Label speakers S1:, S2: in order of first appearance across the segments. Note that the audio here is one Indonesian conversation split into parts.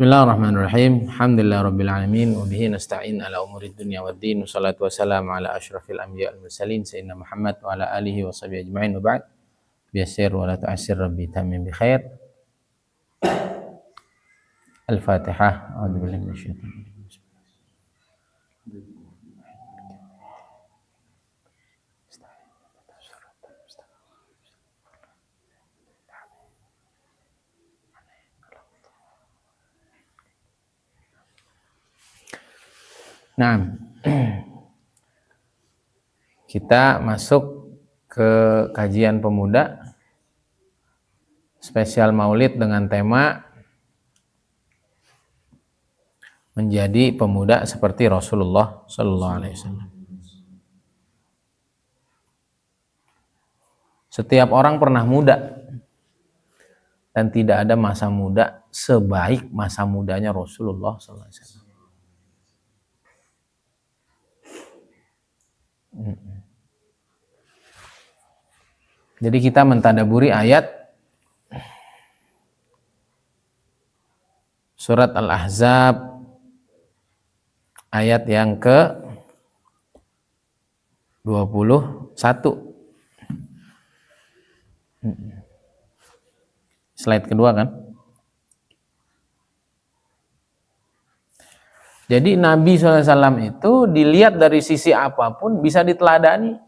S1: Bismillahirrahmanirrahim. Alhamdulillahirabbil alamin wa bihi nasta'in ala umurid dunya waddin. Wassalatu wassalamu ala asyrafil anbiya'i wal mursalin sayyidina Muhammad wa ala alihi wa sahbihi ajma'in. Wa ba'd. Biyassir wa la tu'assir rabbi tamim bi khair. Al-Fatihah. A'udzu billahi minasyaitonir rajim. Nah, kita masuk ke kajian pemuda spesial Maulid dengan tema menjadi pemuda seperti Rasulullah Sallallahu Alaihi Wasallam. Setiap orang pernah muda dan tidak ada masa muda sebaik masa mudanya Rasulullah Sallallahu Alaihi Wasallam. Jadi kita mentadaburi ayat surat Al-Ahzab ayat yang ke 21. Slide kedua kan? Jadi Nabi SAW itu dilihat dari sisi apapun bisa diteladani.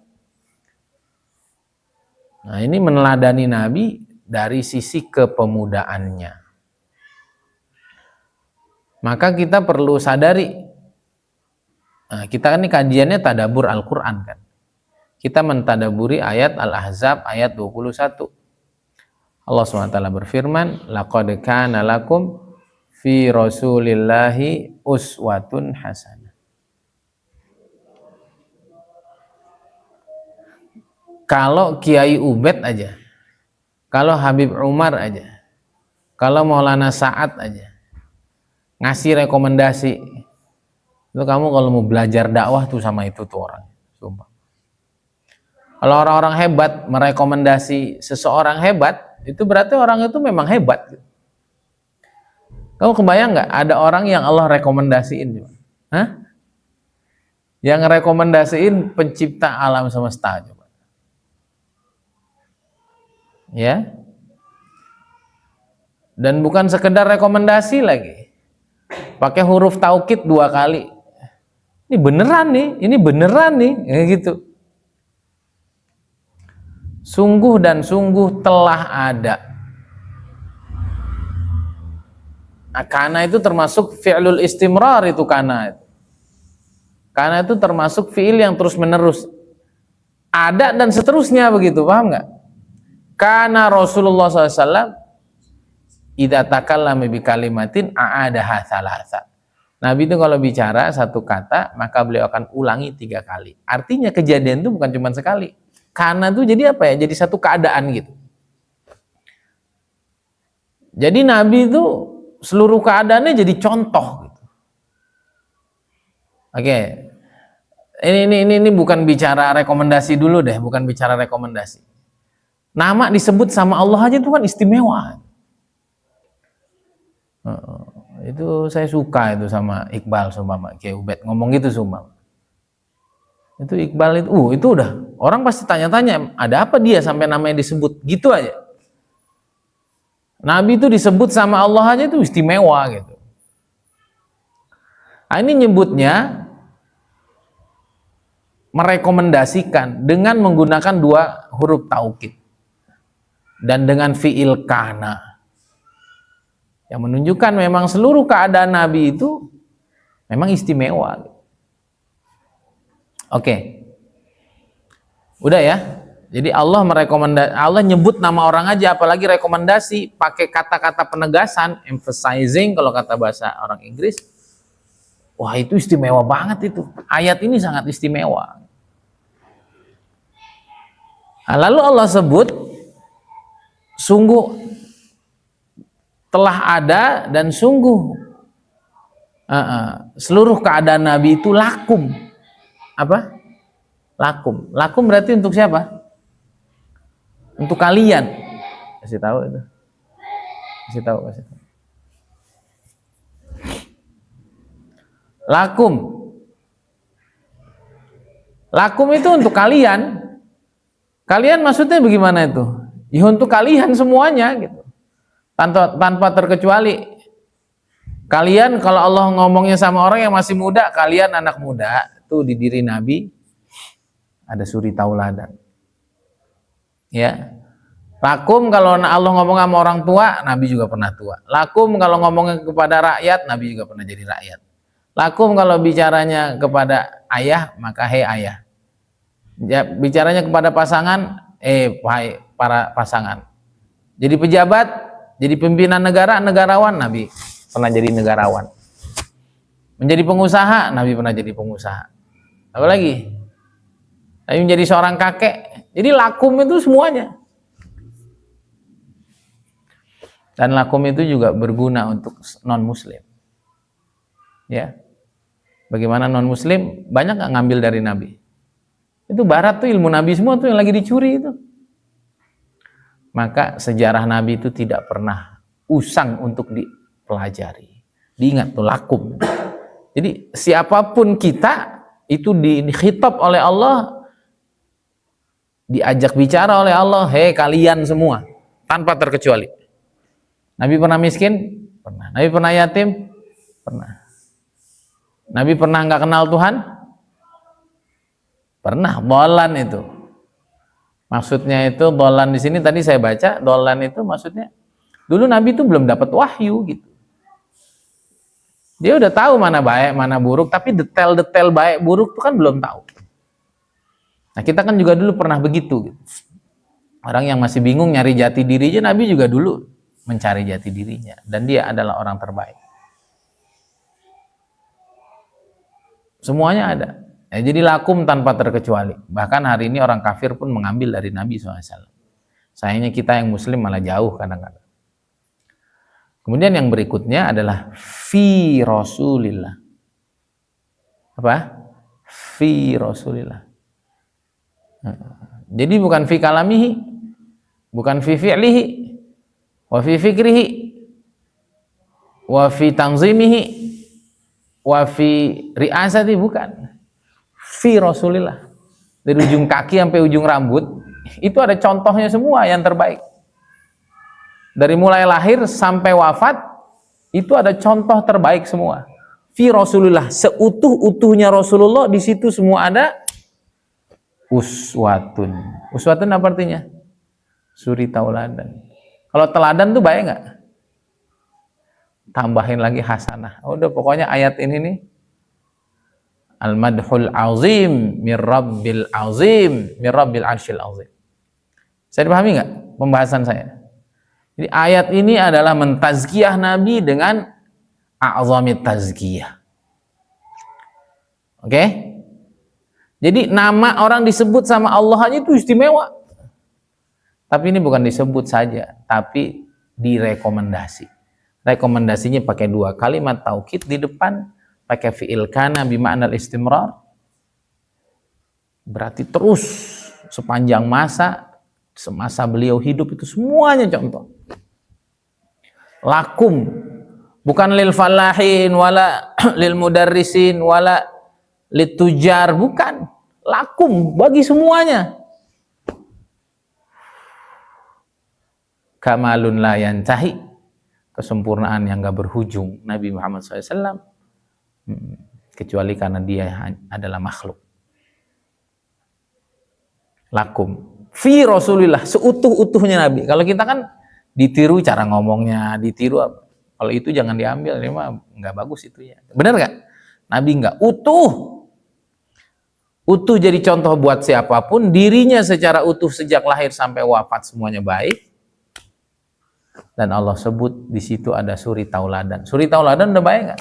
S1: Nah, ini meneladani Nabi dari sisi kepemudaannya. Maka kita perlu sadari, nah, kita kan ini kajiannya tadabbur Al-Quran kan. Kita mentadaburi ayat Al-Ahzab ayat 21. Allah SWT berfirman, laqad kana lakum fi rasulillahi uswatun hasanah. Kalau Kiai Ubed aja, kalau Habib Umar aja, kalau Maulana Sa'ad aja ngasih rekomendasi, itu kamu kalau mau belajar dakwah tuh sama itu tuh orang, sumpah. Kalau orang-orang hebat merekomendasi seseorang hebat, itu berarti orang itu memang hebat. Kamu kebayang nggak ada orang yang Allah rekomendasiin? Hah? Yang rekomendasiin pencipta alam semesta coba. Ya. Dan bukan sekedar rekomendasi lagi. Pakai huruf taukid 2 kali. Ini beneran nih, kayak gitu. Sungguh dan sungguh telah ada. Nah, kana itu termasuk fi'lul istimrar itu kana. Kana itu termasuk fi'il yang terus menerus. Ada dan seterusnya begitu, paham nggak? Kana Rasulullah SAW idza takallama bi kalimatin a'adaha thalatha. Nabi itu kalau bicara satu kata maka beliau akan ulangi 3 kali. Artinya kejadian itu bukan cuma sekali. Kana itu jadi apa ya? Jadi satu keadaan gitu. Jadi Nabi itu seluruh keadaannya jadi contoh gitu. Oke. Ini bukan bicara rekomendasi dulu deh, bukan bicara rekomendasi. Nama disebut sama Allah aja itu kan istimewa. Itu saya suka itu sama Iqbal sama Kiai Ubed ngomong gitu sumpah. Itu Iqbal itu udah orang pasti tanya-tanya ada apa dia sampai namanya disebut gitu aja. Nabi itu disebut sama Allah aja itu istimewa gitu. Nah, ini nyebutnya merekomendasikan dengan menggunakan 2 huruf taukid dan dengan fi'il kana yang menunjukkan memang seluruh keadaan Nabi itu memang istimewa. Oke. Udah ya. Jadi Allah nyebut nama orang aja, apalagi rekomendasi pakai kata-kata penegasan, emphasizing kalau kata bahasa orang Inggris. Wah, itu istimewa banget itu. Ayat ini sangat istimewa. Nah, lalu Allah sebut sungguh telah ada dan sungguh seluruh keadaan Nabi itu lakum. Apa? Lakum. Lakum berarti untuk siapa? Untuk kalian. Kasih tahu itu. Kasih tahu. Lakum. Lakum itu untuk kalian. Kalian maksudnya bagaimana itu? Ya untuk kalian semuanya gitu. Tanpa terkecuali. Kalian kalau Allah ngomongnya sama orang yang masih muda, kalian anak muda, tuh di diri Nabi ada suri tauladan. Ya. Lakum kalau Allah ngomong sama orang tua, Nabi juga pernah tua. Lakum kalau ngomongnya kepada rakyat, Nabi juga pernah jadi rakyat. Lakum kalau bicaranya kepada ayah, maka hei ayah. Ya, bicaranya kepada pasangan, wahai para pasangan. Jadi pejabat, jadi pimpinan negara, negarawan, Nabi pernah jadi negarawan. Menjadi pengusaha, Nabi pernah jadi pengusaha. Apalagi? Nabi menjadi seorang kakek. Jadi lakum itu semuanya. Dan lakum itu juga berguna untuk non-muslim. Ya. Bagaimana non-muslim? Banyak nggak ngambil dari Nabi? Itu barat tuh ilmu Nabi semua tuh yang lagi dicuri itu. Maka sejarah Nabi itu tidak pernah usang untuk dipelajari. Diingat tuh lakum. Jadi siapapun kita itu dikhitab oleh Allah, diajak bicara oleh Allah, hei kalian semua, tanpa terkecuali. Nabi pernah miskin? Pernah. Nabi pernah yatim? Pernah. Nabi pernah nggak kenal Tuhan? Pernah. Dolan itu. Maksudnya itu dolan di sini tadi saya baca, dolan itu maksudnya dulu Nabi itu belum dapat wahyu gitu. Dia udah tahu mana baik, mana buruk, tapi detail-detail baik buruk itu kan belum tahu. Nah, kita kan juga dulu pernah begitu gitu. Orang yang masih bingung nyari jati dirinya, Nabi juga dulu mencari jati dirinya dan dia adalah orang terbaik. Semuanya ada. Ya, jadi lakum tanpa terkecuali. Bahkan hari ini orang kafir pun mengambil dari Nabi SAW. Sayangnya kita yang muslim malah jauh kadang-kadang. Kemudian yang berikutnya adalah fi Rasulillah. Apa? Fi Rasulillah. Jadi bukan fi kalamihi, bukan fi fi'lihi, wa fi fikrihi, wa fi tanzimihi, wa fi ri'asati, bukan. Fi Rasulillah. Dari ujung kaki sampai ujung rambut itu ada contohnya semua yang terbaik. Dari mulai lahir sampai wafat itu ada contoh terbaik semua. Fi Rasulillah, seutuh-utuhnya Rasulullah, di situ semua ada uswatun. Uswatun apa artinya? Suri tauladan. Kalau teladan tuh baik nggak? Tambahin lagi hasanah. Udah pokoknya ayat ini nih al-madhul azim mir rabbil azim mir rabbil arsyil azim. Saya dipahami nggak pembahasan saya? Jadi ayat ini adalah mentazkiyah Nabi dengan a'zamit tazkiyah. Oke? Jadi nama orang disebut sama Allah aja itu istimewa. Tapi ini bukan disebut saja, tapi direkomendasi. Rekomendasinya pakai dua kalimat taukid di depan, pakai fi'il kana bima'nal istimrar. Berarti terus sepanjang masa, semasa beliau hidup itu semuanya contoh. Lakum, bukan lil falahin wala lil mudarrisin wala lit tujar, bukan. Lakum, bagi semuanya. Kamalun la yantahi, kesempurnaan yang gak berujung Nabi Muhammad SAW, kecuali karena dia adalah makhluk. Lakum fi Rasulillah, seutuh-utuhnya Nabi. Kalau kita kan ditiru cara ngomongnya, ditiru apa. Kalau itu jangan diambil, ini mah nggak bagus itu ya. Benar nggak? Nabi nggak utuh. Utuh jadi contoh buat siapapun, dirinya secara utuh sejak lahir sampai wafat semuanya baik. Dan Allah sebut di situ ada suri tauladan. Suri tauladan udah baik nggak?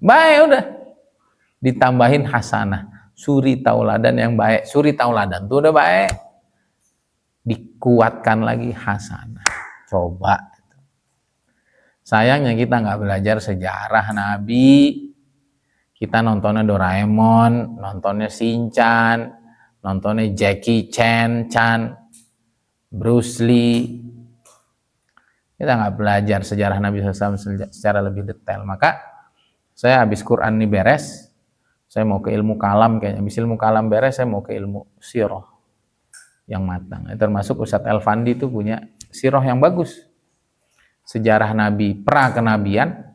S1: Baik udah. Ditambahin hasanah. Suri tauladan yang baik. Suri tauladan tuh udah baik. Dikuatkan lagi hasanah. Coba. Sayangnya kita nggak belajar sejarah Nabi. Kita nontonnya Doraemon, nontonnya Shinchan, nontonnya Jackie Chan, Bruce Lee. Kita nggak belajar sejarah Nabi SAW secara lebih detail. Maka Saya habis Quran nih beres, saya mau ke ilmu kalam kayaknya. Habis ilmu kalam beres, saya mau ke ilmu sirah yang matang. Termasuk Ustadz Elfandi itu punya sirah yang bagus. Sejarah Nabi, pra kenabian.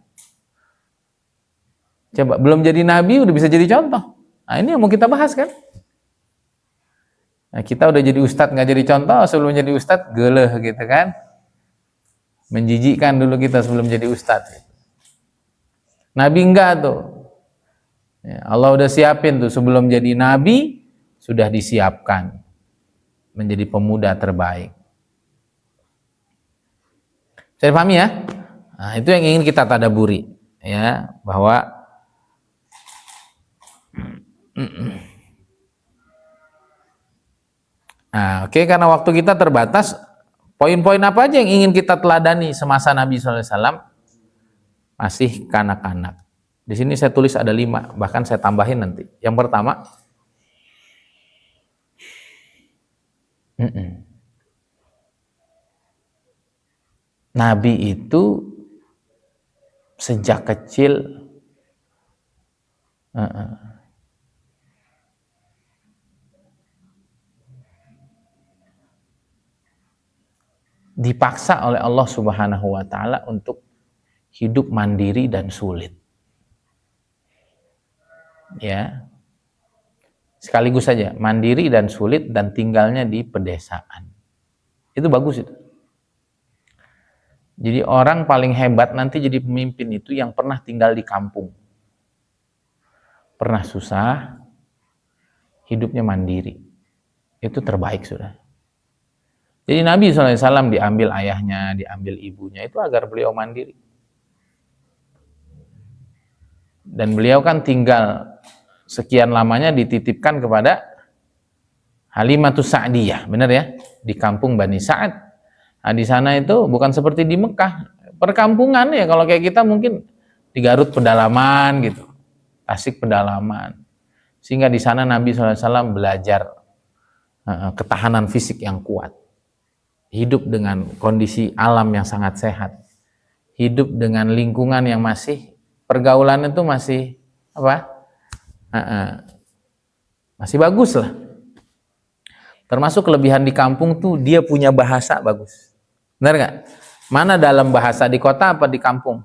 S1: Coba, belum jadi Nabi udah bisa jadi contoh. Nah ini yang mau kita bahas kan. Nah, kita udah jadi Ustadz nggak jadi contoh, sebelum jadi Ustadz geleh gitu kan. Menjijikkan dulu kita sebelum jadi Ustadz. Nabi enggak tuh. Ya, Allah udah siapin tuh sebelum jadi Nabi, sudah disiapkan menjadi pemuda terbaik. Saya pahami ya? Nah, itu yang ingin kita tadaburi ya, bahwa nah, oke, karena waktu kita terbatas, poin-poin apa aja yang ingin kita teladani semasa Nabi SAW? Masih kanak-kanak. Di sini saya tulis ada 5, bahkan saya tambahin nanti. Yang pertama, Nabi itu sejak kecil dipaksa oleh Allah Subhanahu wa Ta'ala untuk hidup mandiri dan sulit. Ya, sekaligus saja mandiri dan sulit dan tinggalnya di pedesaan. Itu bagus itu. Jadi orang paling hebat nanti jadi pemimpin itu yang pernah tinggal di kampung, pernah susah, hidupnya mandiri. Itu terbaik sudah. Jadi Nabi SAW diambil ayahnya, diambil ibunya itu agar beliau mandiri. Dan beliau kan tinggal sekian lamanya dititipkan kepada Halimatus Sa'diyah, benar ya, di kampung Bani Sa'ad. Nah, di sana itu bukan seperti di Mekah, perkampungan ya, kalau kayak kita mungkin di Garut pedalaman gitu, Tasik pedalaman. Sehingga di sana Nabi SAW belajar ketahanan fisik yang kuat. Hidup dengan kondisi alam yang sangat sehat. Hidup dengan lingkungan yang masih, pergaulan itu masih apa? Masih bagus lah. Termasuk kelebihan di kampung tuh dia punya bahasa bagus. Benar nggak? Mana dalam bahasa di kota apa di kampung?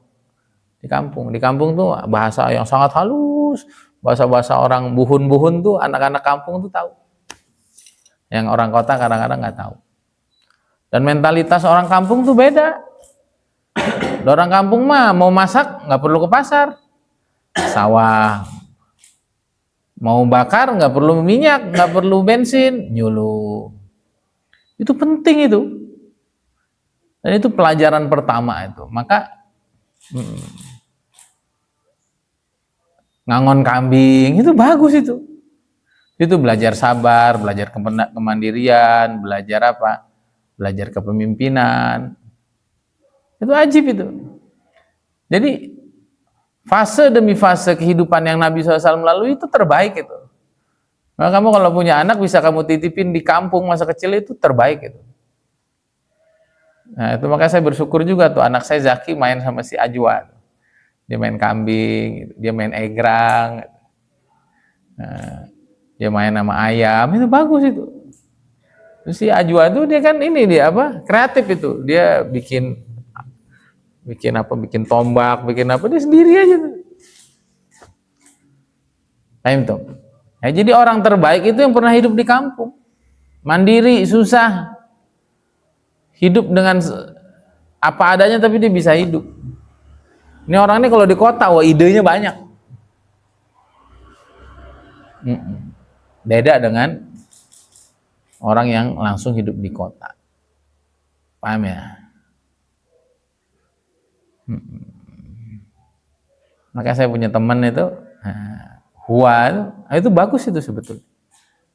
S1: Di kampung. Di kampung tuh bahasa yang sangat halus. Bahasa-bahasa orang buhun-buhun tuh anak-anak kampung tuh tahu. Yang orang kota kadang-kadang nggak tahu. Dan mentalitas orang kampung tuh beda. Orang kampung mah mau masak nggak perlu ke pasar, sawah. Mau bakar nggak perlu minyak, nggak perlu bensin, nyuluh. Itu penting itu. Dan itu pelajaran pertama itu. Maka ngangon kambing itu bagus itu. Itu belajar sabar, belajar kemandirian, belajar apa? Belajar kepemimpinan. Itu ajib itu. Jadi fase demi fase kehidupan yang Nabi SAW melalui itu terbaik itu. Nah, kamu kalau punya anak bisa kamu titipin di kampung masa kecil itu terbaik itu. Nah, itu makanya saya bersyukur juga tuh anak saya Zaki main sama si Ajwa. Dia main kambing, dia main egrang. Nah, dia main sama ayam, itu bagus itu. Terus si Ajwa tuh dia kan ini dia apa? Kreatif itu. Dia bikin apa? Bikin tombak, bikin apa? Dia sendiri aja tuh. Paham tuh. Nah, jadi orang terbaik itu yang pernah hidup di kampung. Mandiri, susah. Hidup dengan apa adanya tapi dia bisa hidup. Ini orang ini kalau di kota, wah idenya banyak. Beda dengan orang yang langsung hidup di kota. Paham ya? Maka saya punya teman itu, Huan, itu bagus itu sebetulnya.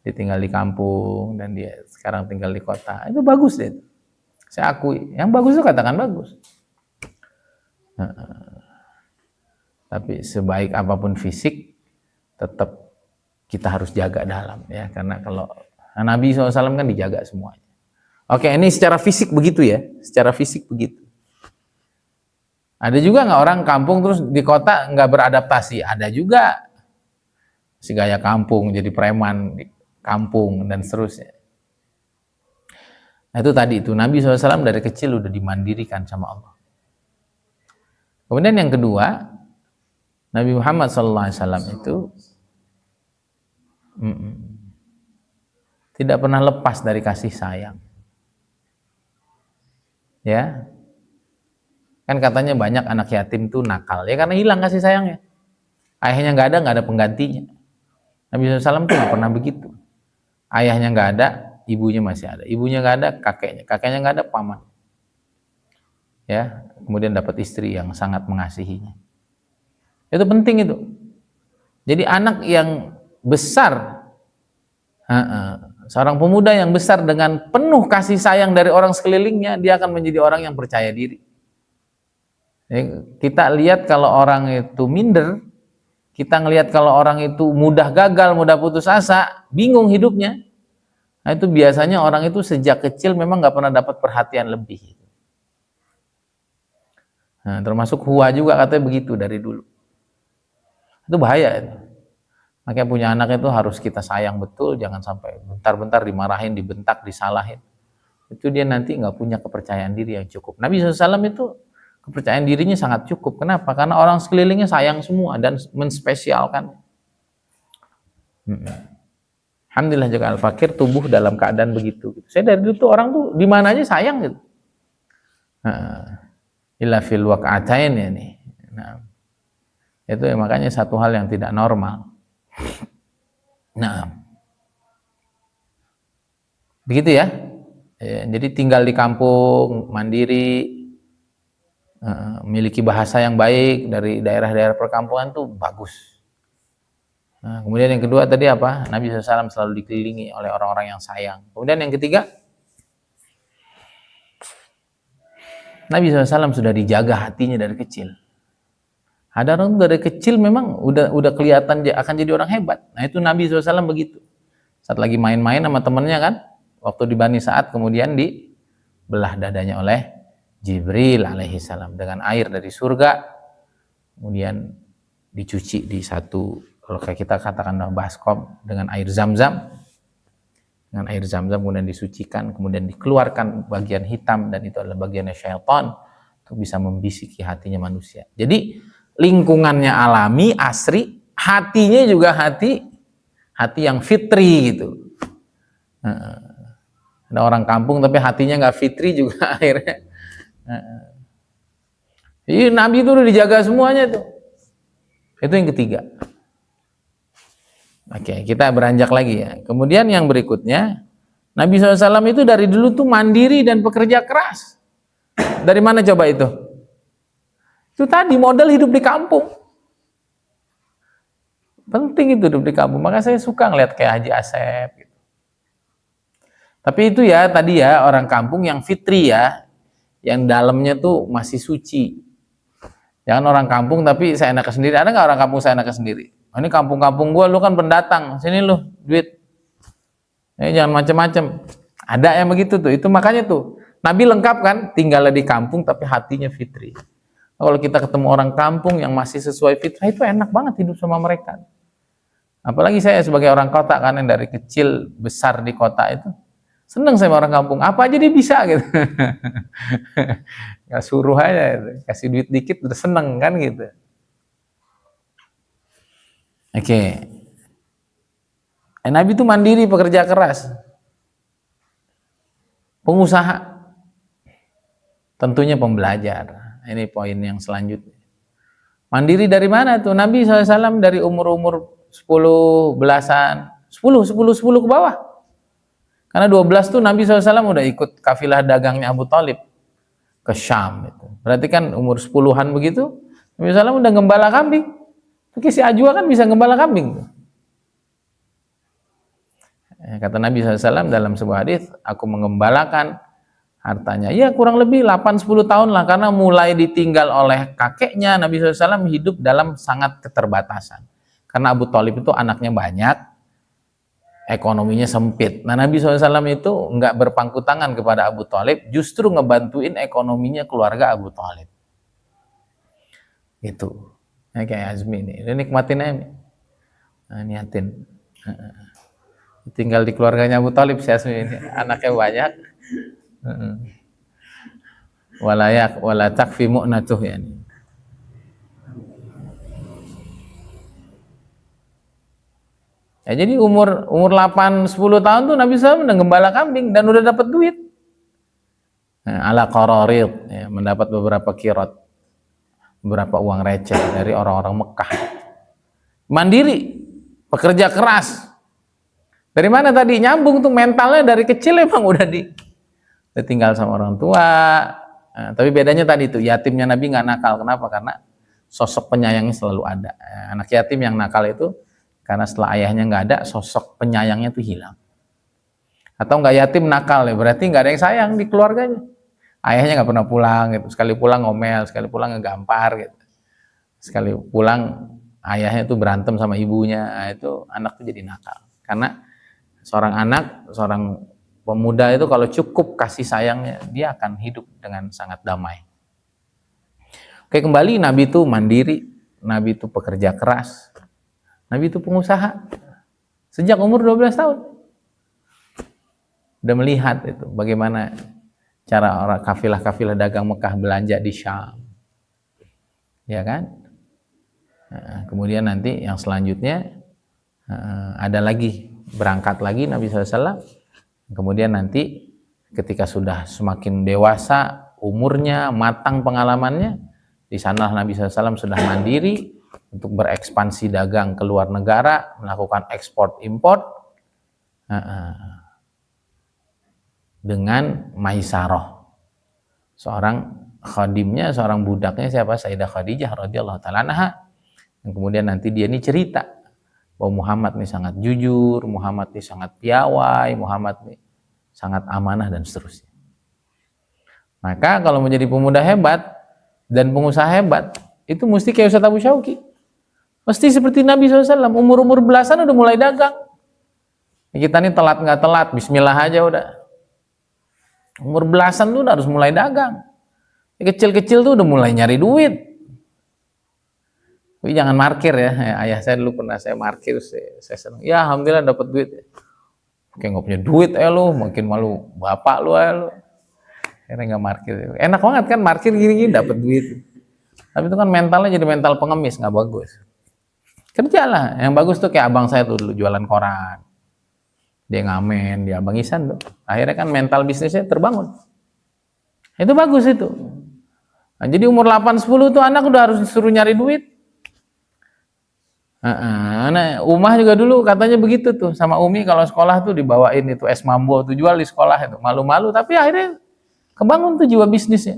S1: Dia tinggal di kampung dan dia sekarang tinggal di kota. Itu bagus deh. Saya akui. Yang bagus itu katakan bagus. Tapi sebaik apapun fisik, tetap kita harus jaga dalam ya, karena kalau Nabi SAW kan dijaga semuanya. Oke, ini secara fisik begitu ya, secara fisik begitu. Ada juga nggak orang kampung terus di kota nggak beradaptasi? Ada juga. Si gaya kampung, jadi preman di kampung dan seterusnya. Nah, itu tadi itu Nabi SAW dari kecil udah dimandirikan sama Allah. Kemudian yang kedua, Nabi Muhammad SAW itu tidak pernah lepas dari kasih sayang. Ya, kan katanya banyak anak yatim tuh nakal, ya karena hilang kasih sayangnya. Ayahnya nggak ada penggantinya. Nabi SAW tuh nggak pernah begitu. Ayahnya nggak ada, ibunya masih ada. Ibunya nggak ada, kakeknya nggak ada, paman. Ya, kemudian dapat istri yang sangat mengasihinya. Itu penting itu. Jadi anak yang besar, seorang pemuda yang besar dengan penuh kasih sayang dari orang sekelilingnya, dia akan menjadi orang yang percaya diri. Kita lihat kalau orang itu minder, kita ngelihat kalau orang itu mudah gagal, mudah putus asa, bingung hidupnya. Nah, itu biasanya orang itu sejak kecil memang nggak pernah dapat perhatian lebih. Nah, termasuk Hua juga katanya begitu dari dulu. Itu bahaya itu. Makanya punya anak itu harus kita sayang betul, jangan sampai bentar-bentar dimarahin, dibentak, disalahin. Itu dia nanti nggak punya kepercayaan diri yang cukup. Nabi SAW itu kepercayaan dirinya sangat cukup. Kenapa? Karena orang sekelilingnya sayang semua dan menspesialkan. Alhamdulillah juga Al-Fakir tumbuh dalam keadaan begitu. Saya dari dulu tuh orang tuh di mana aja sayang gitu. Illa fil waq'atain ya nih. Nah, itu ya, makanya satu hal yang tidak normal. Nah, begitu ya. Jadi tinggal di kampung, mandiri, memiliki bahasa yang baik dari daerah-daerah perkampungan tuh bagus. Nah, kemudian yang kedua tadi apa? Nabi SAW selalu dikelilingi oleh orang-orang yang sayang. Kemudian yang ketiga, Nabi SAW sudah dijaga hatinya dari kecil. Ada orang dari kecil memang udah kelihatan akan jadi orang hebat. Nah itu Nabi SAW begitu. Saat lagi main-main sama temennya kan, waktu di Bani Sa'ad kemudian dibelah dadanya oleh Jibril alaihissalam dengan air dari surga, kemudian dicuci di satu, kalau kayak kita katakan baskom, dengan air zam-zam, kemudian disucikan, kemudian dikeluarkan bagian hitam, dan itu adalah bagiannya syaitan untuk bisa membisiki hatinya manusia. Jadi lingkungannya alami, asri, hatinya juga hati yang fitri gitu. Ada orang kampung tapi hatinya nggak fitri juga akhirnya. Jadi Nabi itu udah dijaga semuanya tuh. Itu yang ketiga. Oke, kita beranjak lagi ya. Kemudian yang berikutnya, Nabi SAW itu dari dulu tuh mandiri dan pekerja keras. Dari mana coba itu? Itu tadi modal hidup di kampung. Penting itu hidup di kampung. Maka saya suka ngeliat kayak Haji Asep. Gitu. Tapi itu ya tadi ya orang kampung yang fitri ya, yang dalamnya tuh masih suci. Jangan orang kampung tapi saya enaknya sendiri. Ada nggak orang kampung saya enaknya sendiri? Oh, ini kampung-kampung gue, lu kan pendatang, sini lu duit. Jangan macem-macem. Ada yang begitu tuh. Itu makanya tuh Nabi lengkap kan, tinggalnya di kampung tapi hatinya fitri. Kalau kita ketemu orang kampung yang masih sesuai fitrah, itu enak banget hidup sama mereka. Apalagi saya sebagai orang kota kan, yang dari kecil besar di kota itu, seneng sama orang kampung. Apa aja dia bisa gitu. Nggak suruh aja, gitu. Kasih duit dikit udah seneng kan gitu. Oke. Nabi itu mandiri, pekerja keras, pengusaha, tentunya pembelajar. Ini poin yang selanjutnya. Mandiri dari mana tuh? Nabi SAW dari umur 10 belasan, 10 ke bawah. Karena 12 tuh Nabi SAW udah ikut kafilah dagangnya Abu Thalib ke Syam. Itu. Berarti kan umur 10-an begitu, Nabi SAW udah gembala kambing. Oke, si Ajwa kan bisa gembala kambing. Kata Nabi SAW dalam sebuah hadis, aku mengembalakan hartanya. Ya kurang lebih 8-10 tahun lah, karena mulai ditinggal oleh kakeknya, Nabi SAW hidup dalam sangat keterbatasan. Karena Abu Thalib itu anaknya banyak, ekonominya sempit. Nah Nabi SAW itu nggak berpangku tangan kepada Abu Thalib, justru ngebantuin ekonominya keluarga Abu Thalib. Gitu. Nah, kayak Azmi ini, udah nikmatin aja nih. Nah, niatin. Tinggal di keluarganya Abu Thalib si Azmi ini, anaknya banyak. Wala takfi mu'natuh ya. Ya, jadi umur 8 10 tahun tuh Nabi SAW udah gembala kambing dan udah dapat duit. Nah, ala qararid, ya, mendapat beberapa kirot, beberapa uang receh dari orang-orang Mekah. Mandiri, pekerja keras. Dari mana tadi? Nyambung tuh mentalnya dari kecil emang udah tinggal sama orang tua. Nah, tapi bedanya tadi tuh, yatimnya Nabi nggak nakal. Kenapa? Karena sosok penyayangnya selalu ada. Anak yatim yang nakal itu karena setelah ayahnya nggak ada, sosok penyayangnya tuh hilang. Atau nggak yatim nakal ya, berarti nggak ada yang sayang di keluarganya. Ayahnya nggak pernah pulang gitu, sekali pulang ngomel, sekali pulang ngegampar gitu, sekali pulang ayahnya tuh berantem sama ibunya. Nah, itu anak tuh jadi nakal. Karena seorang anak, seorang pemuda itu kalau cukup kasih sayangnya, dia akan hidup dengan sangat damai. Oke, kembali, Nabi itu mandiri, Nabi itu pekerja keras, Nabi itu pengusaha. Sejak umur 12 tahun udah melihat itu bagaimana cara orang kafilah-kafilah dagang Mekah belanja di Syam, ya kan? Nah, kemudian nanti yang selanjutnya ada lagi, berangkat lagi Nabi SAW. Kemudian nanti ketika sudah semakin dewasa umurnya, matang pengalamannya, di sana Nabi SAW sudah mandiri untuk berekspansi dagang ke luar negara, melakukan ekspor import dengan Maisaroh, seorang khadimnya, seorang budaknya siapa? Sayyidah Khadijah radhiyallahu taala anha. Dan kemudian nanti dia ini cerita bahwa Muhammad ini sangat jujur, Muhammad ini sangat piawai, Muhammad ini sangat amanah dan seterusnya. Maka kalau menjadi pemuda hebat dan pengusaha hebat, itu mesti kayak Ustaz Abu Syauqi. Mesti seperti Nabi SAW, umur-umur belasan udah mulai dagang. Kita ini telat nggak telat, bismillah aja udah. Umur belasan tuh udah harus mulai dagang. Kecil-kecil tuh udah mulai nyari duit. Tapi jangan markir ya. Ayah saya dulu pernah saya markir, saya senang. Ya alhamdulillah dapat duit. Kayak nggak punya duit lu, makin malu bapak lu lu. Akhirnya nggak markir. Enak banget kan markir gini-gini dapat duit. Tapi itu kan mentalnya jadi mental pengemis, nggak bagus. Kerjalah. Yang bagus tuh kayak abang saya tuh dulu jualan koran. Dia ngamen, dia Abang Isan tuh. Akhirnya kan mental bisnisnya terbangun. Itu bagus itu. Nah, jadi umur 8-10 tuh anak udah harus disuruh nyari duit. Nah, Umah juga dulu katanya begitu tuh sama Umi, kalau sekolah tuh dibawain itu es mambo tuh jual di sekolah itu. Malu-malu tapi akhirnya kebangun tuh jiwa bisnisnya.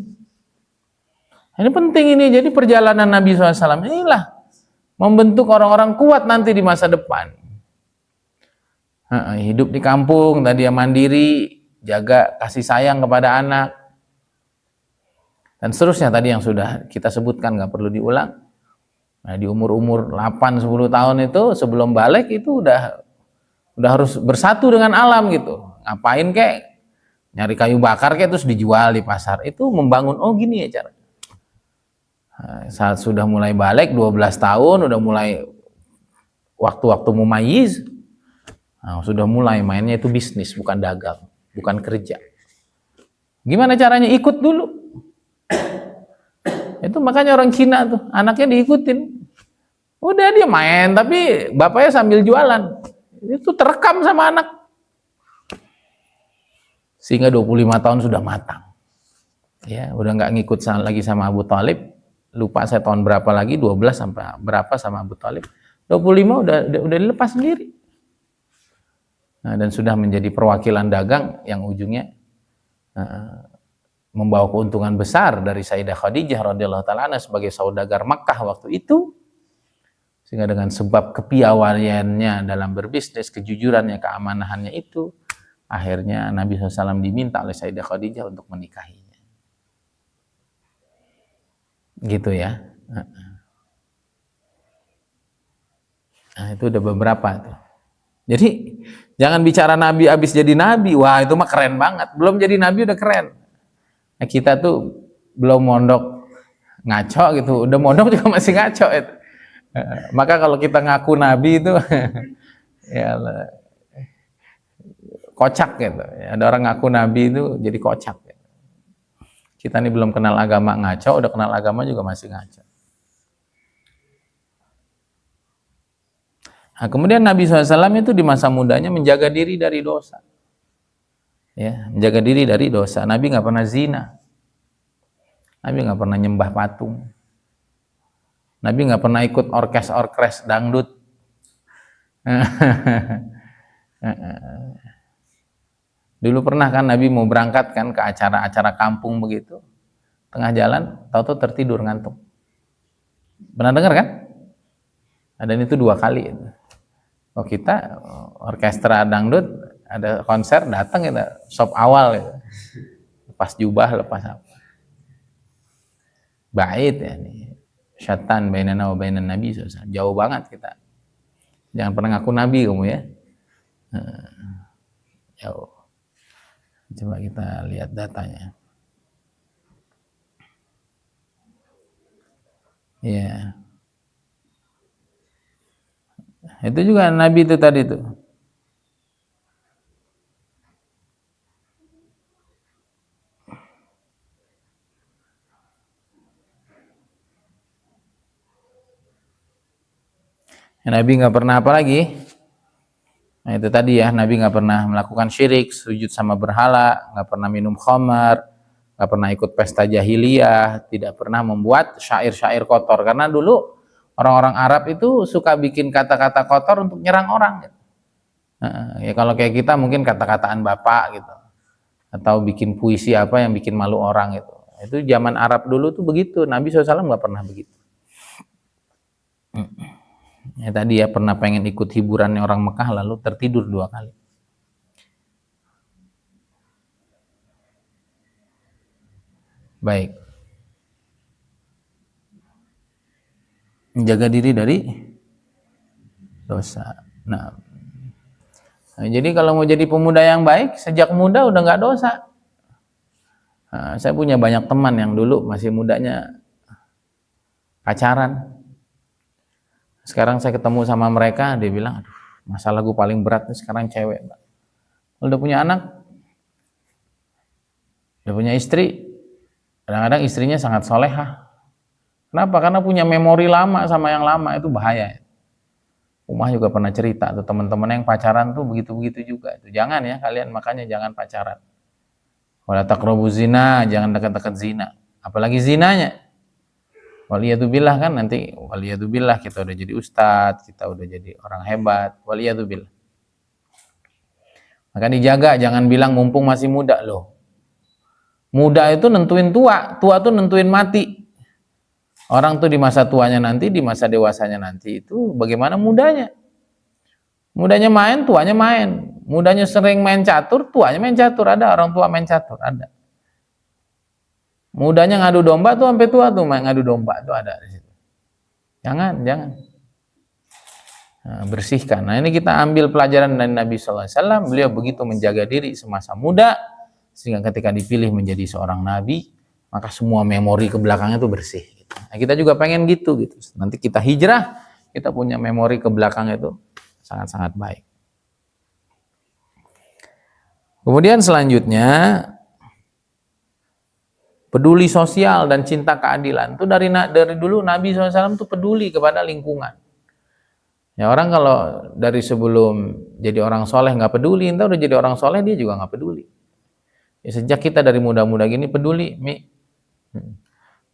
S1: Ini penting ini. Jadi perjalanan Nabi SAW inilah membentuk orang-orang kuat nanti di masa depan. Hidup di kampung, tadi dia mandiri, jaga kasih sayang kepada anak, dan seterusnya tadi yang sudah kita sebutkan, nggak perlu diulang. Nah, di umur-umur 8-10 tahun itu sebelum balik itu udah harus bersatu dengan alam gitu. Ngapain kek? Nyari kayu bakar kek terus dijual di pasar. Itu membangun, oh gini ya cara. Nah, saat sudah mulai balik 12 tahun, udah mulai waktu-waktu mumayyiz. Nah, sudah mulai mainnya itu bisnis, bukan dagang, bukan kerja. Gimana caranya? Ikut dulu. Itu makanya orang Cina tuh, anaknya diikutin. Udah dia main, tapi bapaknya sambil jualan. Itu terekam sama anak. Sehingga 25 tahun sudah matang. Ya, udah nggak ngikut lagi sama Abu Thalib. Lupa saya tahun berapa lagi, 12 sampai berapa sama Abu Thalib. 25 udah dilepas sendiri. Nah, dan sudah menjadi perwakilan dagang yang ujungnya membawa keuntungan besar dari Sayyidah Khadijah radhiyallahu taala anha sebagai saudagar Makkah waktu itu, sehingga dengan sebab kepiawaiannya dalam berbisnis, kejujurannya, keamanahannya itu, akhirnya Nabi SAW diminta oleh Sayyidah Khadijah untuk menikahinya. Gitu ya. Nah, itu udah beberapa tuh. Jadi jangan bicara Nabi abis jadi Nabi, wah itu mah keren banget. Belum jadi Nabi udah keren. Nah, kita tuh belum mondok ngaco gitu, udah mondok juga masih ngaco itu. Maka kalau kita ngaku nabi itu ya kocak gitu. Ada orang ngaku nabi itu jadi kocak. Kita ini belum kenal agama ngaco, udah kenal agama juga masih ngaco. Nah, kemudian Nabi SAW itu di masa mudanya menjaga diri dari dosa. Ya, menjaga diri dari dosa. Nabi nggak pernah zina. Nabi nggak pernah nyembah patung. Nabi nggak pernah ikut orkes dangdut. Dulu pernah kan Nabi mau berangkat kan ke acara-acara kampung begitu. Tengah jalan, tahu-tahu tertidur ngantuk. Pernah dengar kan? Dan itu 2 kali. Oh kita orkestra dangdut ada konser datang kita sop awal gitu. Lepas jubah, lepas apa? Bait ya nih. Syaitan bainana wa bainan nabi SAW. Jauh banget kita. Jangan pernah ngaku nabi kamu ya. Jauh. Coba kita lihat datanya. Ya. Itu juga nabi itu tadi tuh. Nabi nggak pernah apa lagi? Nah itu tadi ya, Nabi nggak pernah melakukan syirik, sujud sama berhala, nggak pernah minum khamar, nggak pernah ikut pesta jahiliyah, tidak pernah membuat syair-syair kotor. Karena dulu orang-orang Arab itu suka bikin kata-kata kotor untuk nyerang orang. Ya kalau kayak kita mungkin kata-kataan bapak gitu, atau bikin puisi apa yang bikin malu orang gitu. Itu zaman Arab dulu tuh begitu. Nabi SAW nggak pernah begitu. Ya tadi ya pernah pengen ikut hiburannya orang Mekah lalu tertidur 2 kali. Baik. Menjaga diri dari dosa. Nah, jadi kalau mau jadi pemuda yang baik sejak muda udah nggak dosa. Nah, saya punya banyak teman yang dulu masih mudanya pacaran. Sekarang saya ketemu sama mereka, dia bilang, aduh, masalah gue paling berat nih sekarang cewek. Udah punya anak, udah punya istri, kadang-kadang istrinya sangat solehah. Kenapa? Karena punya memori lama sama yang lama, itu bahaya. Umah juga pernah cerita tuh teman-teman yang pacaran tuh begitu-begitu juga. Itu jangan ya kalian, makanya jangan pacaran. Wala taqrabu zina, jangan dekat-dekat zina. Apalagi zinanya. Waliyadzubillah kan nanti waliyadzubillah kita udah jadi ustadz, kita udah jadi orang hebat, waliyadzubillah. Maka dijaga, jangan bilang mumpung masih muda loh. Muda itu nentuin tua, tua tuh nentuin mati. Orang tuh di masa tuanya nanti, di masa dewasanya nanti itu bagaimana mudanya. Mudanya main, tuanya main. Mudanya sering main catur, tuanya main catur. Ada orang tua main catur, ada. Mudanya ngadu domba tuh sampai tua tuh main ngadu domba tuh ada di situ. Jangan. Nah, bersihkan. Nah ini kita ambil pelajaran dari Nabi SAW. Beliau begitu menjaga diri semasa muda sehingga ketika dipilih menjadi seorang nabi, maka semua memori ke belakangnya tuh bersih. Nah, kita juga pengen gitu. Nanti kita hijrah, kita punya memori ke belakang itu sangat-sangat baik. Kemudian selanjutnya peduli sosial dan cinta keadilan. Itu dari dulu Nabi SAW itu peduli kepada lingkungan. Ya orang kalau dari sebelum jadi orang soleh nggak peduli, entah udah jadi orang soleh dia juga nggak peduli. Ya, sejak kita dari muda-muda gini peduli,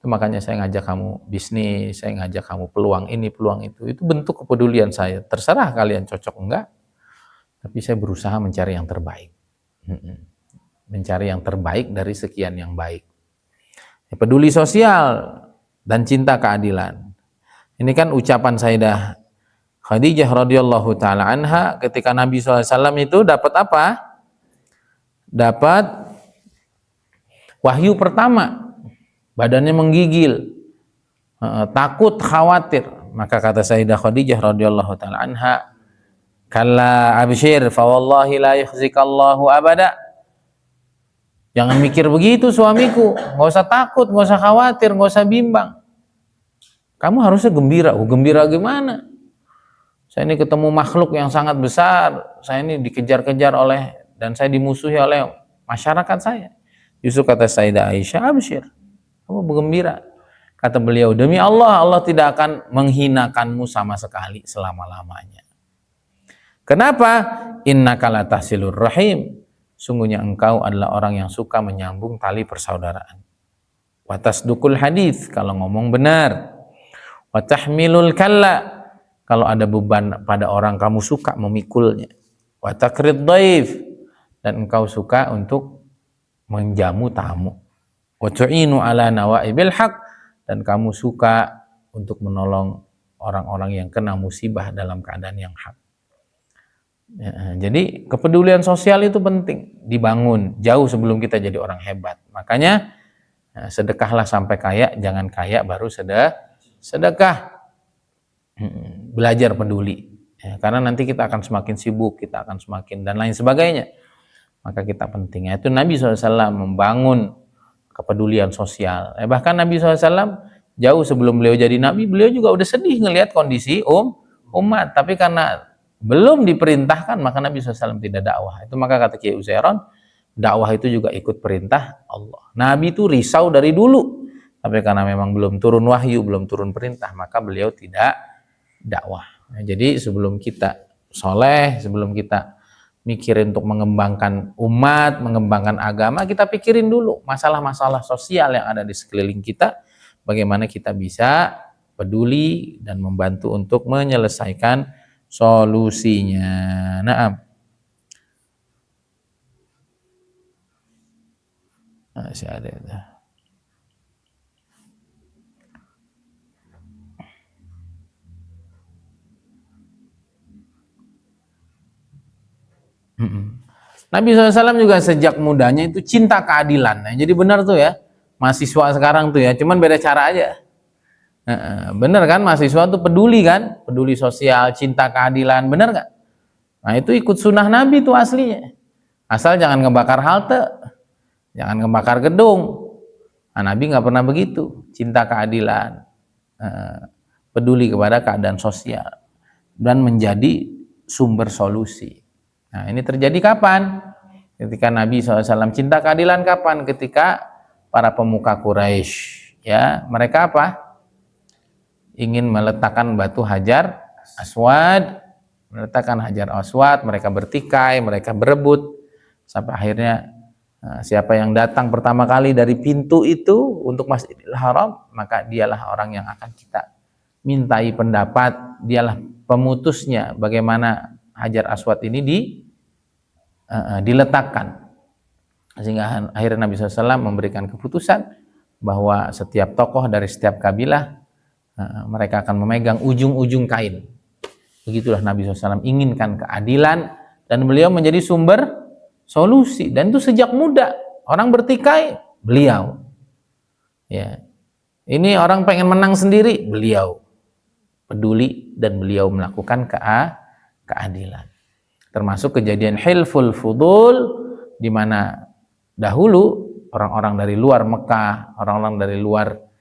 S1: itu makanya saya ngajak kamu bisnis, saya ngajak kamu peluang ini, peluang itu bentuk kepedulian saya. Terserah kalian cocok enggak, tapi saya berusaha mencari yang terbaik. Mencari yang terbaik dari sekian yang baik. Peduli sosial dan cinta keadilan. Ini kan ucapan Sayyidah Khadijah radhiyallahu taala anha ketika Nabi SAW itu dapat apa? Dapat wahyu pertama, badannya menggigil, takut, khawatir. Maka kata Sayyidah Khadijah radhiyallahu taala anha, "Kalla abshir fa wallahi la yukhzikallahu abada." Jangan mikir begitu suamiku, nggak usah takut, nggak usah khawatir, nggak usah bimbang. Kamu harusnya gembira. Oh, gembira gimana? Saya ini ketemu makhluk yang sangat besar, saya ini dikejar-kejar oleh dan saya dimusuhi oleh masyarakat saya. Justru kata Sayyidah Aisyah, absyir, kamu bergembira. Kata beliau, demi Allah, Allah tidak akan menghinakanmu sama sekali selama-lamanya. Kenapa? Innaka latasilur rahim. Sungguhnya engkau adalah orang yang suka menyambung tali persaudaraan. Wa tasdukul hadis, kalau ngomong benar. Wa tahmilul kalla, kalau ada beban pada orang kamu suka memikulnya. Wa takrid dhaif, dan engkau suka untuk menjamu tamu. Wa tu'inu ala nawaibil haq, dan kamu suka untuk menolong orang-orang yang kena musibah dalam keadaan yang hak. Ya, jadi kepedulian sosial itu penting dibangun jauh sebelum kita jadi orang hebat. Makanya sedekahlah sampai kaya, jangan kaya baru sedekah. Belajar peduli, ya, karena nanti kita akan semakin sibuk, kita akan semakin dan lain sebagainya. Maka kita pentingnya itu Nabi SAW membangun kepedulian sosial. Bahkan Nabi SAW jauh sebelum beliau jadi Nabi, beliau juga udah sedih ngelihat kondisi umat. Tapi karena belum diperintahkan, maka Nabi SAW tidak dakwah. Itu maka kata Kiai Uzairon, dakwah itu juga ikut perintah Allah. Nabi itu risau dari dulu, tapi karena memang belum turun wahyu, belum turun perintah, maka beliau tidak dakwah. Nah, jadi sebelum kita soleh, sebelum kita mikirin untuk mengembangkan umat, mengembangkan agama, kita pikirin dulu masalah-masalah sosial yang ada di sekeliling kita, bagaimana kita bisa peduli dan membantu untuk menyelesaikan solusinya. Naam. Masih ada itu. Nabi SAW juga sejak mudanya itu cinta keadilan. Nah, jadi benar tuh ya, mahasiswa sekarang tuh ya, cuman beda cara aja. Bener kan, mahasiswa tuh peduli kan, peduli sosial, cinta keadilan, bener nggak? Nah itu ikut sunnah Nabi tuh aslinya. Asal jangan ngebakar halte, jangan ngebakar gedung. Nah, Nabi nggak pernah begitu, cinta keadilan, peduli kepada keadaan sosial, dan menjadi sumber solusi. Nah ini terjadi kapan? Ketika Nabi SAW cinta keadilan kapan? Ketika para pemuka Quraisy, ya mereka apa? Ingin meletakkan batu Hajar Aswad, mereka bertikai, mereka berebut, sampai akhirnya siapa yang datang pertama kali dari pintu itu untuk Masjidil Haram, maka dialah orang yang akan kita mintai pendapat, dialah pemutusnya bagaimana Hajar Aswad ini diletakkan. Sehingga akhirnya Nabi SAW memberikan keputusan bahwa setiap tokoh dari setiap kabilah mereka akan memegang ujung-ujung kain. Begitulah Nabi SAW inginkan keadilan, dan beliau menjadi sumber solusi. Dan itu sejak muda, orang bertikai, beliau. Ya, ini orang pengen menang sendiri, beliau peduli dan beliau melakukan keadilan. Termasuk kejadian Hilful Fudul, di mana dahulu orang-orang dari luar Mekah, orang-orang dari luar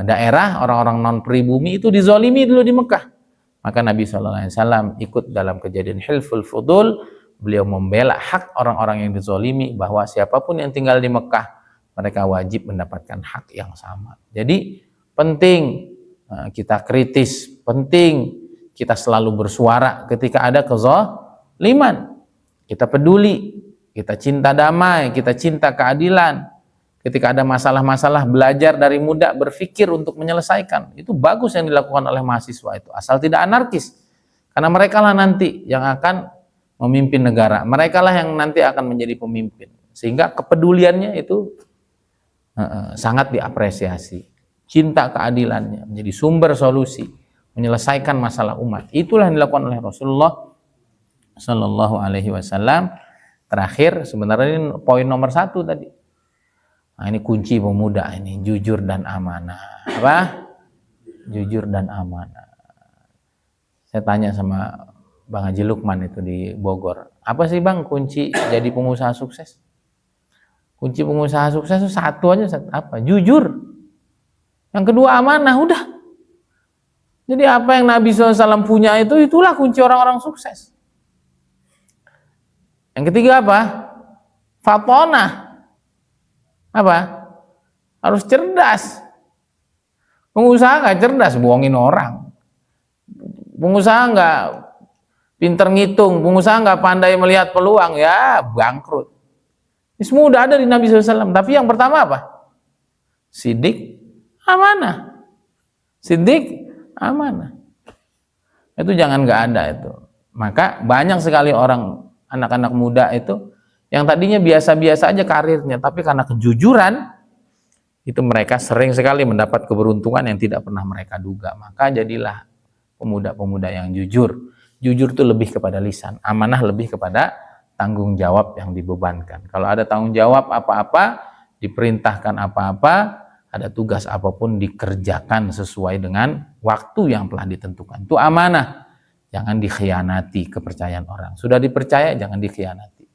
S1: daerah, orang-orang non pribumi itu dizolimi dulu di Mekah. Maka Nabi SAW ikut dalam kejadian Hilful Fudul, beliau membela hak orang-orang yang dizolimi, bahwa siapapun yang tinggal di Mekah, mereka wajib mendapatkan hak yang sama. Jadi penting kita kritis, penting kita selalu bersuara ketika ada kezaliman. Kita peduli, kita cinta damai, kita cinta keadilan. Ketika ada masalah-masalah, belajar dari muda, berpikir untuk menyelesaikan. Itu bagus yang dilakukan oleh mahasiswa itu, asal tidak anarkis. Karena mereka lah nanti yang akan memimpin negara, mereka lah yang nanti akan menjadi pemimpin. Sehingga kepeduliannya itu sangat diapresiasi. Cinta keadilannya menjadi sumber solusi, menyelesaikan masalah umat. Itulah yang dilakukan oleh Rasulullah Sallallahu Alaihi Wasallam. Terakhir, sebenarnya ini poin nomor 1 tadi. Nah, ini kunci pemuda ini, jujur dan amanah. Apa? Jujur dan amanah. Saya tanya sama Bang Haji Lukman itu di Bogor, apa sih Bang kunci jadi pengusaha sukses? Kunci pengusaha sukses itu satu aja, apa? Jujur. Yang kedua amanah, udah. Jadi apa yang Nabi SAW punya itulah kunci orang-orang sukses. Yang ketiga apa? Fatonah. Apa? Harus cerdas. Pengusaha nggak cerdas, bohongin orang. Pengusaha nggak pinter ngitung, pengusaha nggak pandai melihat peluang, ya bangkrut. Ini semua udah ada di Nabi SAW. Tapi yang pertama apa? Sidik, amanah. Sidik, amanah. Itu jangan nggak ada itu. Maka banyak sekali orang, anak-anak muda itu yang tadinya biasa-biasa aja karirnya, tapi karena kejujuran itu mereka sering sekali mendapat keberuntungan yang tidak pernah mereka duga. Maka jadilah pemuda-pemuda yang jujur. Jujur itu lebih kepada lisan, amanah lebih kepada tanggung jawab yang dibebankan. Kalau ada tanggung jawab apa-apa, diperintahkan apa-apa, ada tugas apapun dikerjakan sesuai dengan waktu yang telah ditentukan. Itu amanah. Jangan dikhianati kepercayaan orang. Sudah dipercaya, jangan dikhianati.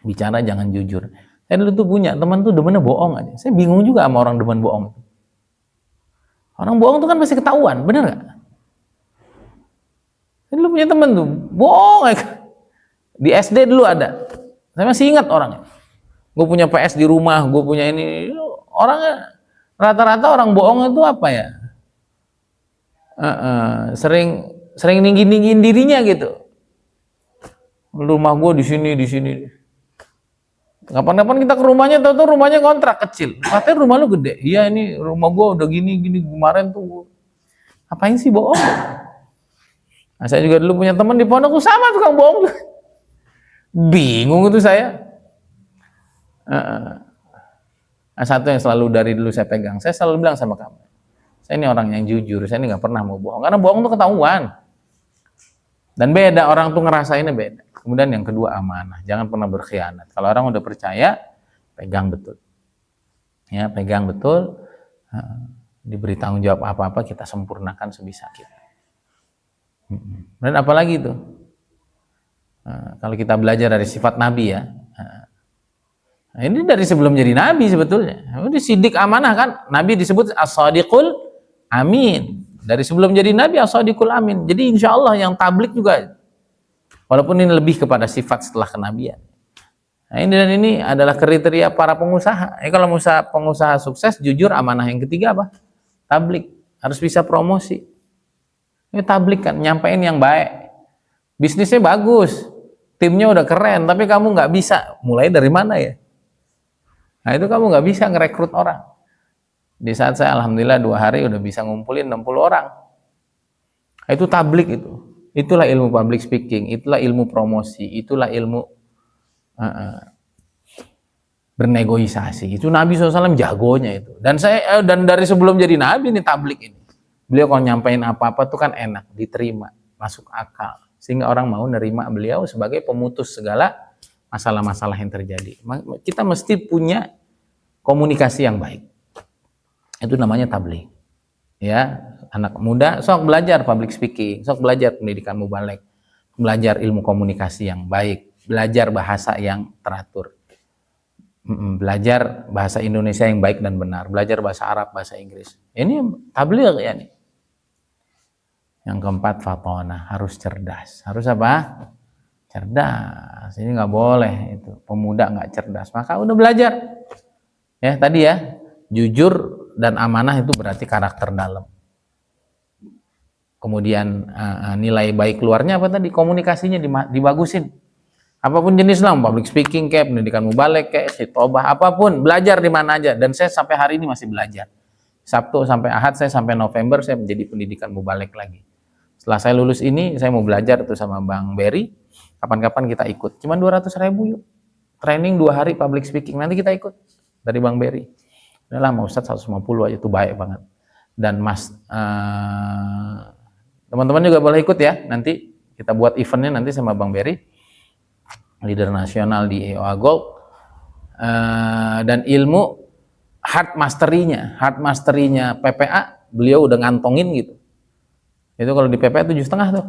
S1: Bicara jangan jujur. Saya dulu tuh punya teman tuh demennya bohong aja. Saya bingung juga sama orang demen bohong. Orang bohong tuh kan pasti ketahuan, bener gak? Saya dulu punya teman tuh bohong aja. Di SD dulu ada. Saya masih ingat orangnya. Gue punya PS di rumah, gue punya ini. Orangnya rata-rata orang bohong itu apa ya? Sering ninggiin dirinya gitu. Rumah gue di sini. Kapan-kapan kita ke rumahnya, tahu-tahu rumahnya kontrak kecil. Katanya rumah lu gede. Iya, ini rumah gue udah gini kemarin tuh. Apain sih bohong? Nah, saya juga dulu punya teman di pondok sama tukang bohong. Bingung itu saya. Nah, satu yang selalu dari dulu saya pegang, saya selalu bilang sama kamu, saya ini orang yang jujur, saya ini nggak pernah mau bohong, karena bohong tuh ketahuan. Dan beda, orang tuh ngerasainnya beda. Kemudian yang kedua amanah, jangan pernah berkhianat. Kalau orang udah percaya, pegang betul. Ya, pegang betul. Diberi tanggung jawab apa-apa kita sempurnakan sebisa kita. Dan apalagi itu? Kalau kita belajar dari sifat Nabi ya. Nah, ini dari sebelum jadi Nabi sebetulnya. Ini sidik amanah kan? Nabi disebut as-sadiqul amin. Dari sebelum jadi Nabi as-sadiqul amin. Jadi insya Allah yang tablik juga, walaupun ini lebih kepada sifat setelah kenabian. Nah, ini adalah kriteria para pengusaha. Kalau pengusaha sukses, jujur, amanah. Yang ketiga apa? Tablik. Harus bisa promosi. Ini tablik kan, nyampein yang baik. Bisnisnya bagus, timnya udah keren, tapi kamu nggak bisa. Mulai dari mana ya? Nah, itu kamu nggak bisa ngerekrut orang. Di saat saya alhamdulillah 2 hari udah bisa ngumpulin 60 orang. Itu tablik itu. Itulah ilmu public speaking, itulah ilmu promosi, itulah ilmu bernegosiasi. Itu Nabi SAW jagonya itu. Dan dari sebelum jadi Nabi ini tablik ini. Beliau kalau nyampein apa-apa tuh kan enak, diterima, masuk akal. Sehingga orang mau nerima beliau sebagai pemutus segala masalah-masalah yang terjadi. Kita mesti punya komunikasi yang baik. Itu namanya tabligh. Ya, anak muda sok belajar public speaking, sok belajar pendidikan mubalek, belajar ilmu komunikasi yang baik, belajar bahasa yang teratur, belajar bahasa Indonesia yang baik dan benar, belajar bahasa Arab, bahasa Inggris. Ini tabligh ya nih. Yang keempat, fatonah, harus cerdas. Harus apa? Cerdas. Ini nggak boleh itu pemuda nggak cerdas. Maka udah belajar. Ya tadi ya, jujur dan amanah itu berarti karakter dalam. Kemudian nilai baik keluarnya apa tadi? Komunikasinya dibagusin. Apapun jenis lah, public speaking kayak pendidikan mubalek kayak khitobah, apapun, belajar di mana aja. Dan saya sampai hari ini masih belajar. Sabtu sampai Ahad, saya sampai November saya menjadi pendidikan mubalek lagi. Setelah saya lulus ini, saya mau belajar tuh sama Bang Berry. Kapan-kapan kita ikut. Cuman 200.000 yuk. Training 2 hari public speaking. Nanti kita ikut dari Bang Berry. Udah lama Ustadz 150 aja, itu baik banget. Dan teman-teman juga boleh ikut ya. Nanti kita buat eventnya nanti sama Bang Berry, leader nasional di EOA Gold. Dan ilmu hard mastery-nya PPA, beliau udah ngantongin gitu. Itu kalau di PPA 7,5 tuh.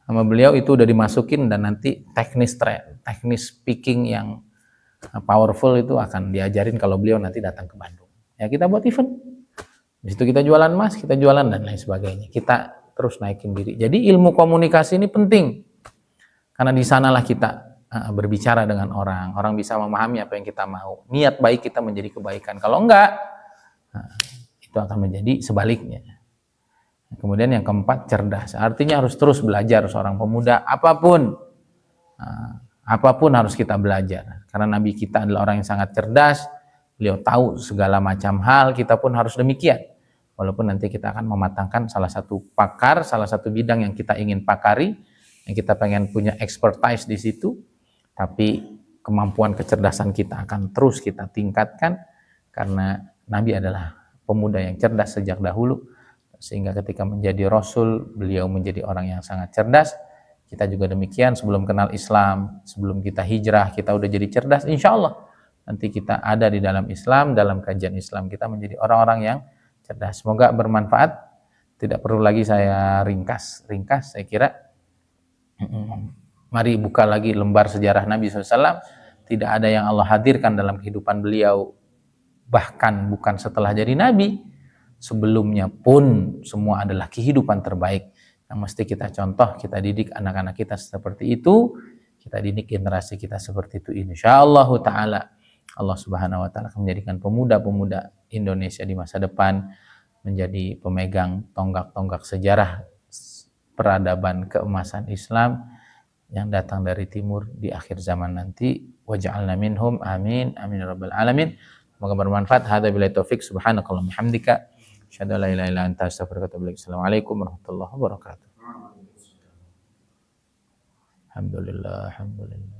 S1: Sama beliau itu udah dimasukin, dan nanti teknis speaking yang powerful itu akan diajarin kalau beliau nanti datang ke Bandung. Ya kita buat event. Di situ kita jualan emas, kita jualan dan lain sebagainya. Kita terus naikin diri. Jadi ilmu komunikasi ini penting. Karena di sanalah kita berbicara dengan orang. Orang bisa memahami apa yang kita mau. Niat baik kita menjadi kebaikan. Kalau enggak, itu akan menjadi sebaliknya. Kemudian yang keempat, cerdas. Artinya harus terus belajar seorang pemuda. Apapun harus kita belajar. Karena Nabi kita adalah orang yang sangat cerdas. Beliau tahu segala macam hal, kita pun harus demikian. Walaupun nanti kita akan mematangkan salah satu pakar, salah satu bidang yang kita ingin pakari, yang kita pengen punya expertise di situ, tapi kemampuan kecerdasan kita akan terus kita tingkatkan, karena Nabi adalah pemuda yang cerdas sejak dahulu, sehingga ketika menjadi Rasul, beliau menjadi orang yang sangat cerdas. Kita juga demikian, sebelum kenal Islam, sebelum kita hijrah, kita udah jadi cerdas, insya Allah nanti kita ada di dalam Islam, dalam kajian Islam kita menjadi orang-orang yang cerdas. Semoga bermanfaat. Tidak perlu lagi saya ringkas saya kira. Mari buka lagi lembar sejarah Nabi SAW. Tidak ada yang Allah hadirkan dalam kehidupan beliau, bahkan bukan setelah jadi Nabi, sebelumnya pun semua adalah kehidupan terbaik yang mesti kita contoh, kita didik anak-anak kita seperti itu, kita didik generasi kita seperti itu. Insyaallah ta'ala Allah Subhanahu wa taala akan menjadikan pemuda-pemuda Indonesia di masa depan menjadi pemegang tonggak-tonggak sejarah peradaban keemasan Islam yang datang dari timur di akhir zaman nanti. Waj'alna minhum, amin amin rabbal alamin. Semoga bermanfaat. Hadza billahi taufik, subhanakallahumma hamdika asyhadu an la ilaha illa anta astaghfiruka wa atubu ilaik. Assalamualaikum warahmatullahi wabarakatuh. Alhamdulillah.